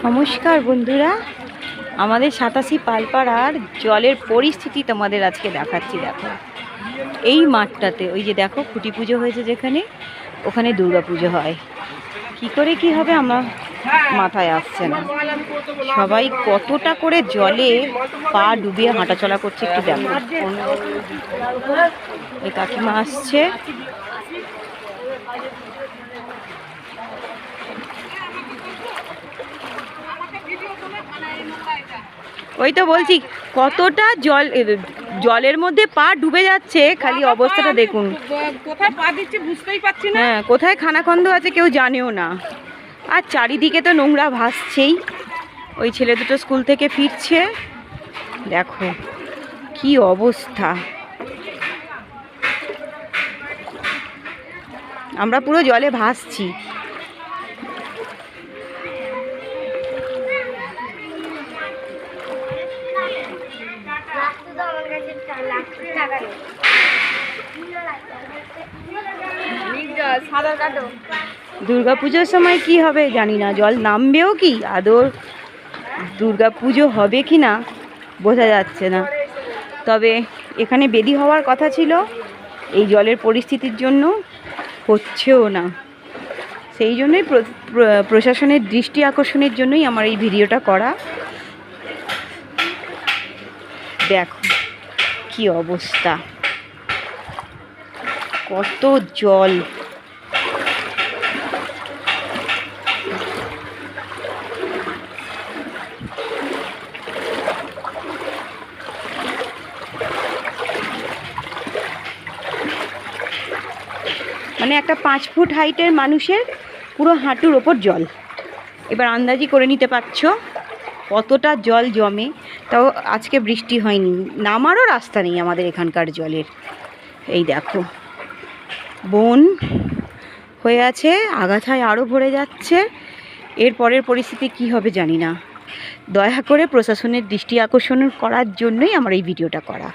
নমস্কার বন্ধুরা, আমাদের 87 পালপাড়ার জলের পরিস্থিতি তোমাদের আজকে দেখাচ্ছি। দেখো এই মাঠটাতে, ওই যে দেখো খুঁটি পুজো হয়েছে যেখানে, ওখানে দুর্গা পুজো হয়। কি করে কি হবে আমার মাথায় আসছে না। সবাই কতটা করে জলে পা ডুবিয়ে হাঁটাচলা করছে একটু দেখো। এই কাকিমা আসছে। ওই তো বলছি কতটা জলের মধ্যে পা ডুবে যাচ্ছে, খালি অবস্থাটা দেখুন। কোথায় পা দিচ্ছে বুঝতেই পারছি না। হ্যাঁ, কোথায় খানাখন্দ আছে কেউ জানেও না। আর চারিদিকে তো নোংরা ভাসছেই। ওই ছেলে দুটো স্কুল থেকে ফিরছে, দেখো কি অবস্থা। আমরা পুরো জলে ভাসছি। দুর্গাপুজোর সময় কি হবে জানি না, জল নামবেও কি আদৌ, দুর্গাপুজো হবে কি না বোঝা যাচ্ছে না। তবে এখানে বেদি হওয়ার কথা ছিল, এই জলের পরিস্থিতির জন্য হচ্ছেও না। সেই জন্যই প্রশাসনের দৃষ্টি আকর্ষণের জন্যই আমার এই ভিডিওটা করা। দেখো কি অবস্থা, কত জল। মানে একটা 5 ফুট হাইটের মানুষের পুরো হাঁটুর ওপর জল। এবার আন্দাজি করে নিতে পারছো কতটা জল জমে। তাও আজকে বৃষ্টি হয়নি, নামারও রাস্তা নেই আমাদের এখানকার জলের। এই দেখো বন হয়ে আছে, আগাছায় আরও ভরে যাচ্ছে। এর পরের পরিস্থিতি কি হবে জানি না। দয়া করে প্রশাসনের দৃষ্টি আকর্ষণ করার জন্যই আমার এই ভিডিওটা করা।